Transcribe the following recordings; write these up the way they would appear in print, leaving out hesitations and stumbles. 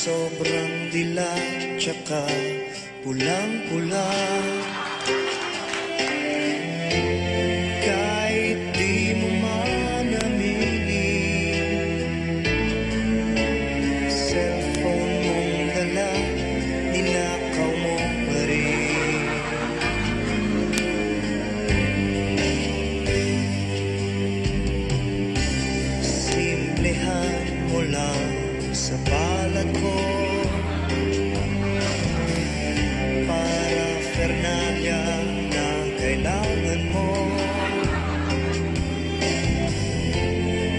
Sobrang dilat tsaka pulang-pula. Kahit di mo man aminin, cellphone mong dala, ninakaw mo pa rin. Simplehan mo lang sa balat ko, para Fernanda na kailangan mo.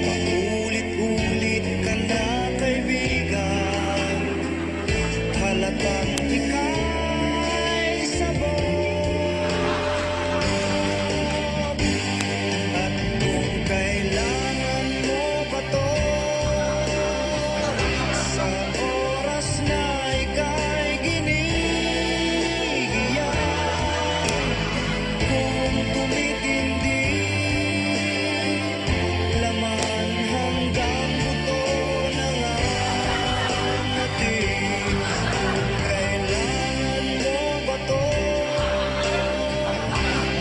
Paulit-ulit ka na kaibigan, halatang ika'y sabog. At kung kailangan mo ba to, sa oras na ika'y ginigiyan, kung tumitindi, laman hanggang buto ng ating. Kung kailangan mo ba to,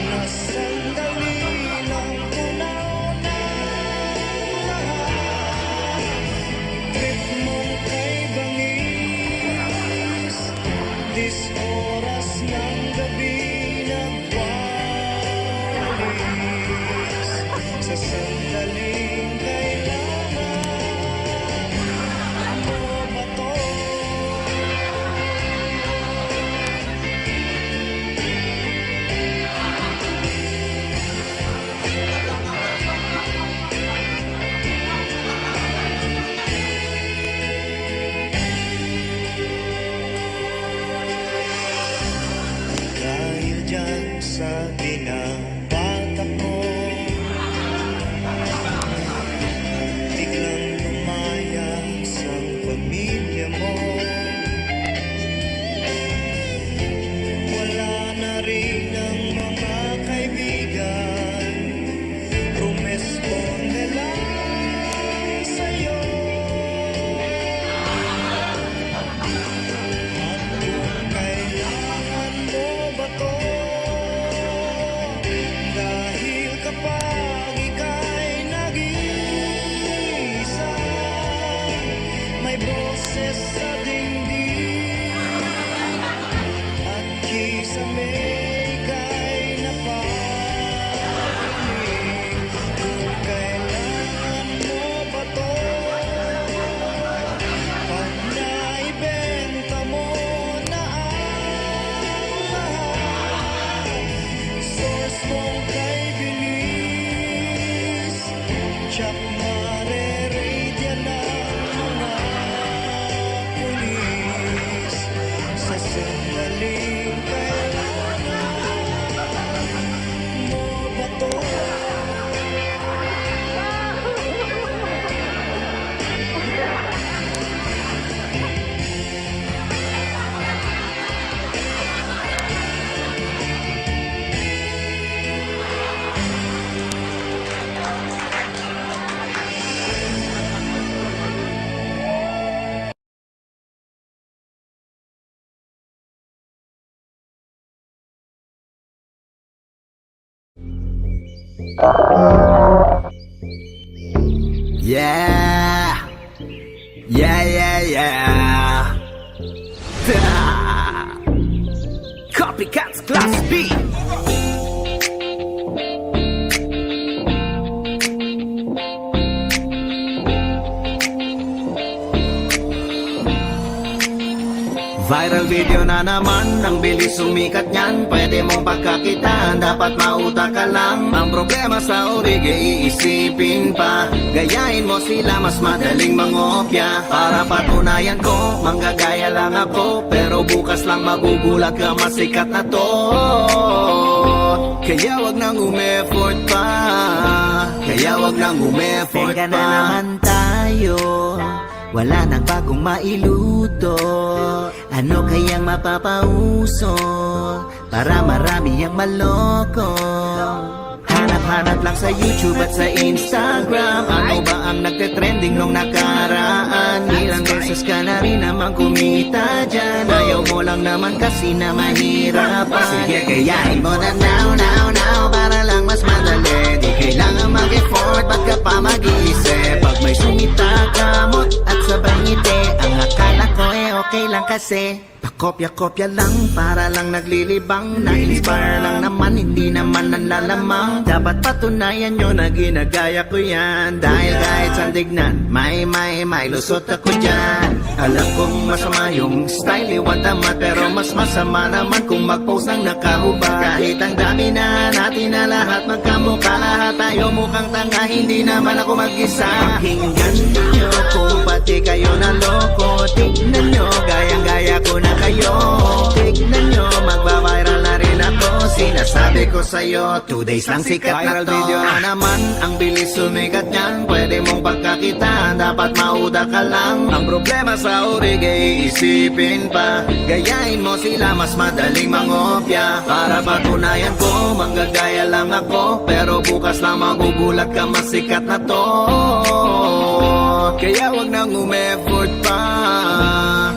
na sandali lang tunaw na lahat. Trip mong kay bangis, dis oras ng gabi nagwawalis. Sa sandaling kailangan mo ba to? Dahil dyan sa binabatak mo, biglang lumayas ang pamilya mo. Wala na rin ang mga kaibigan, rumesponde lang sa'yo. At kung kailangan mo ba to, dahil kapag ika'y nag-iisa, may boses sa dingding, at kisame ika'y naparinig. Kung kailangan mo ba to, pag naibenta mo na ang lahat, source mong kay bilis, tsak marerate yan ang mga pulis. Sa sandaling kailangan mo ba to? Yeah, yeah. Copycats Class B. Viral video na naman, ang bilis sumikat niyan. Pwede mong pagkakitaan, dapat mautak ka lang. Ang problema sa orig, iisipin pa. Gayahin mo sila, mas madaling mangopya. Para patunayan ko, manggagaya lang ako. Pero bukas lang magugulat ka, masikat na to. Kaya wag nang umeffort pa. Kaya wag nang umeffort pa. Teka na naman tayo, wala nang bagong mailuto. Ano kayang mapapauso para marami ang maloko? Hanap-hanap lang sa YouTube at sa Instagram. Ano ba ang nagte-trending nung nakaraan? Ilang beses ka na rin naman kumita dyan. Ayaw mo lang naman kasi na mahirapan. Sige, gayahin mo na now para lang mas madali. Di kailangan mag-effort, ba't ka pa mag-iisip? Pag may sumita, kamot at sabay ngiti, ang akala ko okay lang kasi pakopya-kopya lang, para lang naglilibang. Na-inspire lang naman, hindi naman nanlalamang. Dapat patunayan nyo na ginagaya ko yan. Dahil kahit sandignan, may lusot ako dyan. Alam kong masama yung style, iwan tamat. Pero mas masama naman kung mag-post ng nakahubad. Kahit ang dami na natin na lahat magkamukha, lahat tayo mukhang tanga, hindi naman ako mag-isa. Pakinggan nyo kung pati kayo naloko. Tignan nyo, gayang-gaya ko na kayo. Tignan nyo, magbabiral na rin ako. Sinasabi ko sa'yo, 2 days lang sikat na Viral to. video na naman, ang bilis sumikat niyan. Pwede mong pagkakitaan, dapat mauda ka lang. Ang problema sa orig, iisipin pa. Gayahin mo sila, mas madaling mangopya. Para patunayan ko, manggagaya lang ako. Pero bukas lang magugulat ka, masikat na to. Kaya wag nang umeffort pa.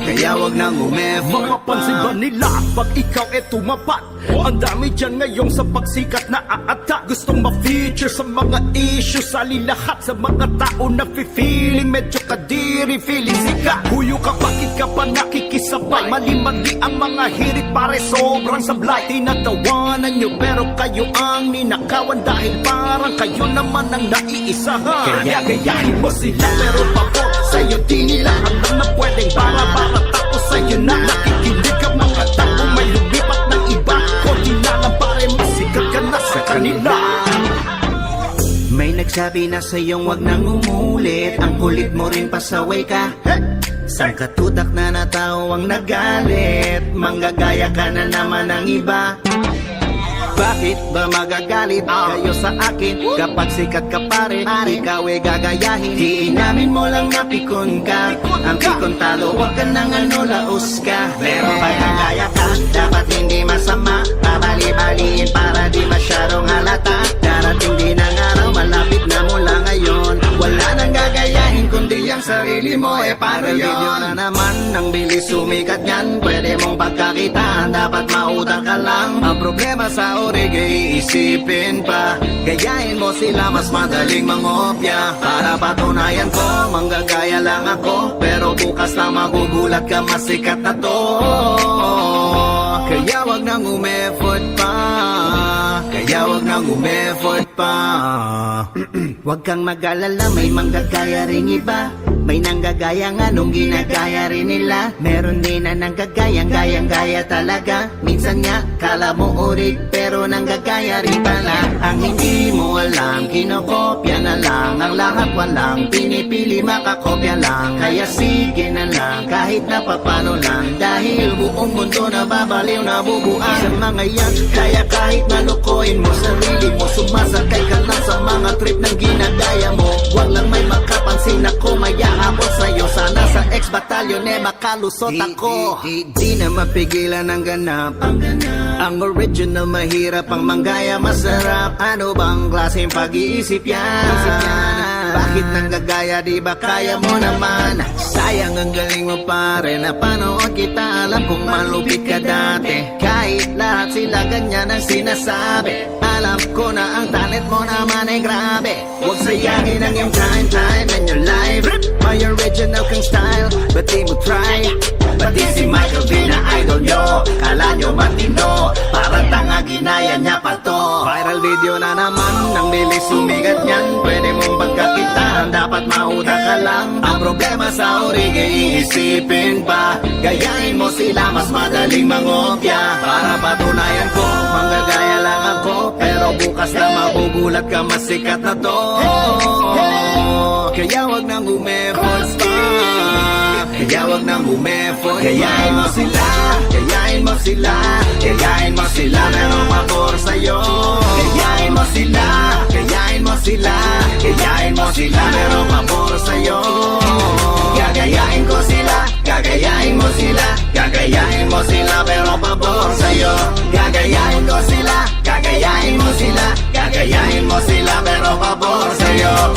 Kaya wag nang umeffort pa. Mapapansin ba nila pag ikaw tumapat? Ang dami dyan ngayon sa pagsikat na aata. Gustong ma-feature sa mga issue, sali lahat sa mga tao na feeling medyo kadiri, feeling sikat. Huyo ka, bakit ka pa nakikisabay? Mali-mali ang mga hirit, pare sobrang sablay. Tinatawanan nyo pero kayo ang ninakawan, dahil parang kayo naman ang naiisahan. Kaya gayahin mo sila pero pabor sa'yo di nila alam na pwedeng para tapos sa'yo na. Nakikinig ka mga tao, may lumipat ng iba. Konti na lang pare, masikat ka na sa kanila. May nagsabi na sa'yong wag nang umulit. Ang kulit mo rin pasaway ka. Sang katutak na na tao ang nagalit. Manggagaya ka na naman ng iba. Bakit ba magagalit kayo sa akin? Kapag sikat ka pare, ikaw gagayahin. Di inamin mo lang na pikon ka. Ang pikon talo, wag ka nang laos ka. Pero pag gaya ka, dapat hindi masama. Pabali-baliin para di masyadong halata. Darating din ang araw, malapit na mula ngayon. Wala nang gagayahin kundi ang sarili mo, paano yun? Video na naman, ang bilis sumikat niyan. Pwede mong pagkakitaan, dapat mautang ka lang. Ang problema sa orig, iisipin pa. Gayahin mo sila, mas madaling mangopya. Para patunayan ko, manggagaya lang ako. Pero bukas lang magugulat ka, masikat na to. Kaya wag nang umeffort pa. Kaya wag nang umeffort pa. Huwag kang mag-alala, may manggagaya rin iba. May nanggagaya nga nung ginagaya rin nila. Meron din na nanggagayang gayang-gaya talaga. Minsan nga, kala mo urig pero nanggagaya rin pala. Ang hindi mo alam, kinokopya na lang. Ang lahat walang pinipili, makakopya lang. Kaya sige na lang, kahit na papano lang. Dahil buong mundo na babaliw na bubuan. Sa mga yan, kaya kahit nalukoyin mo sarili mo, sumasakay ka lang sa mga trip ng ginagaya mo. Huwag lang may makapansin ako, maya ako sa'yo. Sana sa ex-batalyon makalusot ako. Di na mapigilan ang ganap. Ang original mahirap, ang manggaya masarap. Ano bang klaseng pag-iisip yan? Bakit nanggagaya, di ba kaya mo naman? Sayang ang galing mo pare, napanood kita, alam kong malupit ka dati. Kahit lahat sila ganyan ang sinasabi, alam ko na ang talent mo naman ay grabe. Huwag sayangin ang iyong time and your life. My original kang style, ba't di mo try? Pati si Michael V na idol nyo, kala nyo matino, parang tanga ginaya niya pa to. Viral video video na naman. Ang bilis sumikat niyan, pwede mong pagkakitaan, dapat mautak ka lang. Ang problema sa origi, iisipin pa. Gayahin mo sila, mas madaling mangopya. Para patunayan ko, manggagaya lang ako, pero bukas na magugulat ka, masikat na to. Kaya wag nang umefort pa, kaya wag nang umefort. Gayahin mo sila, gayahin mo sila, gayahin mo sila, merong pabor sa'yo. Gayahin mo sila, gayahin mo sila, gayahin mo sila, merong pabor sa'yo. Gagayahin ko sila, gagayahin mo sila, gagayahin mo sila, pero pabor sa'yo. Gagayahin ko sila, gagayahin mo sila, gagayahin mo sila, pero pabor sa'yo.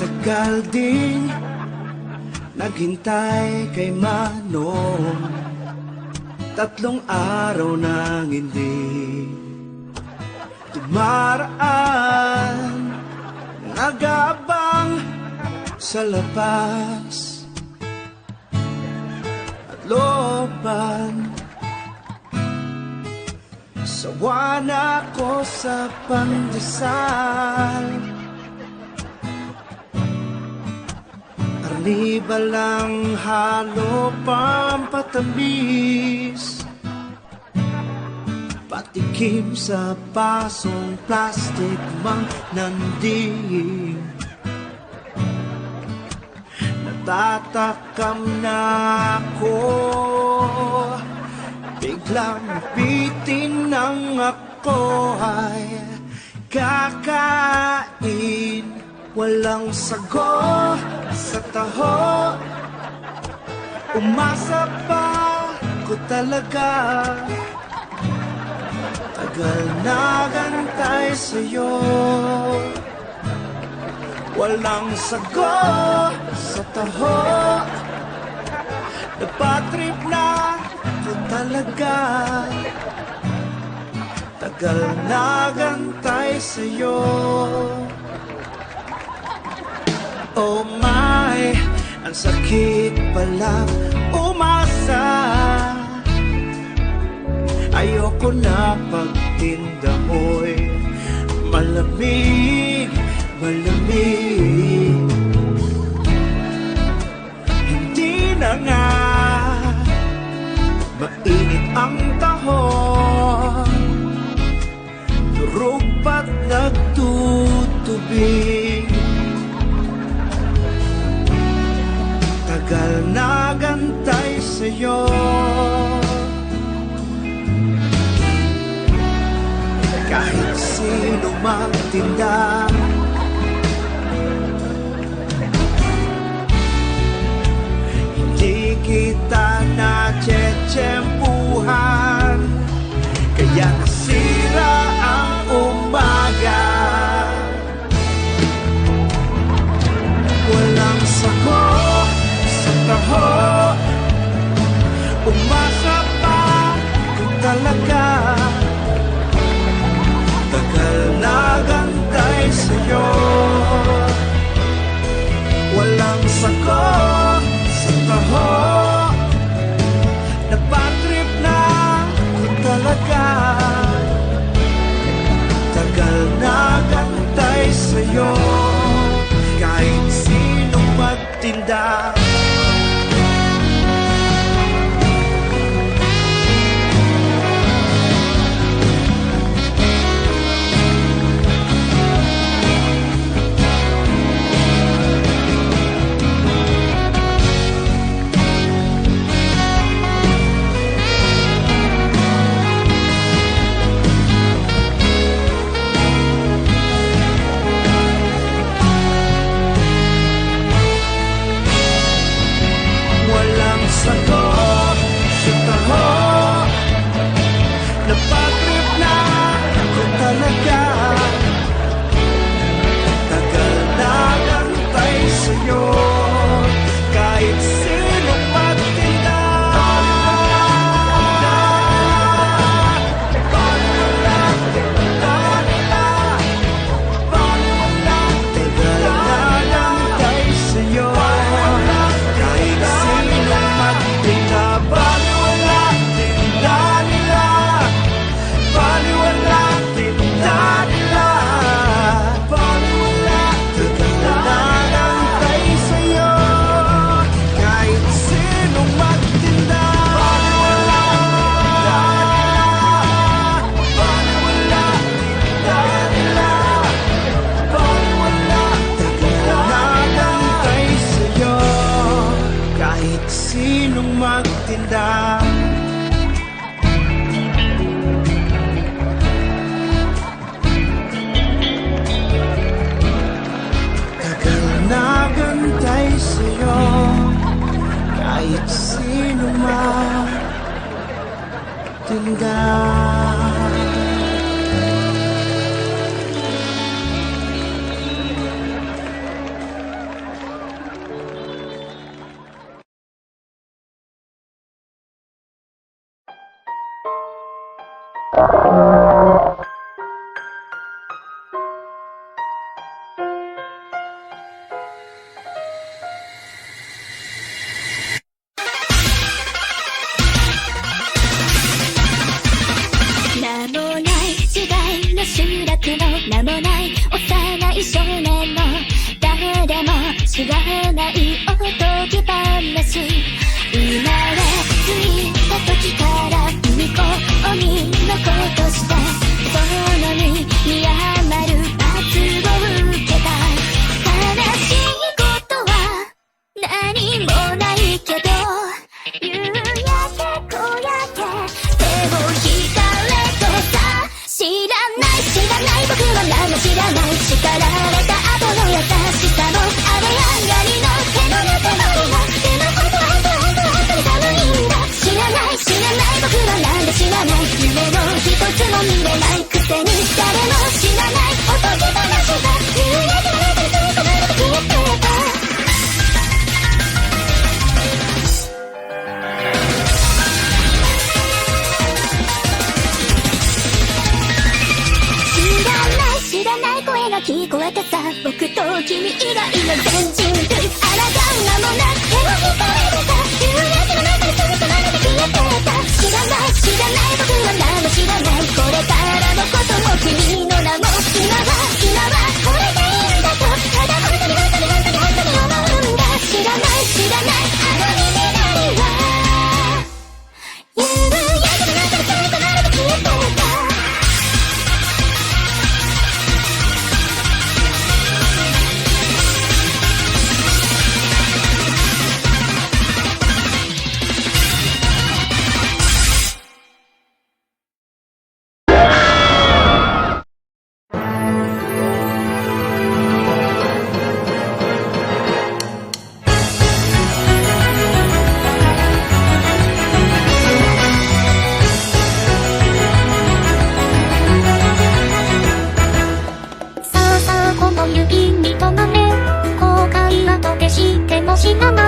Tagal din naghintay kay Manong, 3 araw nang hindi dumaraan. Nag-aabang sa labas at looban. Sawa na ko sa pandesal, arniba lang halo pampatamis, patikim sa basong plastic mang nandim. Natatakam na ako, biglang napitin ng ako ay kakain. Walang sago sa taho, umasa pa ko talaga. Tagal nagantay sa'yo, walang sago sa taho, napatrip na ko talaga. Tagal nagantay sa'yo. Oh my, ang sakit pala umasa. Ayoko na pagtinda mo'y malamig, malamig. Hindi na nga mainit ang tahon, durog ba't nagtutubig. Tagal nagantay sa'yo, kahit sino magtinda. Hindi kita na tsetsempuhan, kaya nasira ang umaga. Walang sago sa taho, umasa pa ko talaga. Tagal nagantay sa'yo. nagtitinda. Tagal nagantay sa'yo, kahit sino man tinda.名もない時代の集落の名もない幼い少年の誰でも知らないおとぎ話、生まれついた時から巫女鬼の子としてその身に余る罰を受けた。悲しいことは何もないけど、夕焼け小焼け手を引かれとさ、知らない僕は何も知らない、叱られた後の優しさも雨上がりの手のぬくもりが、でも本当は寒いんだ。知らない僕はなんで知らない、夢の一つも見れないくせに誰も知らないおとぎ話が夕焼けの中に吸い込まれて消えてた。知らない声が聞こえてさ、僕と君以外の全人類抗う間もなく手を引かれてた。夕焼けの中に吸い込まれて消えてた。知らない僕は何も知らない、これからのことも君の名も今はこれでいいんだと、ただ本当に思うんだ。知らないあのミネラルは夕焼けの中に吸い込まれて消えてた。さあこの指に止まれ、後悔はとてしても知らない。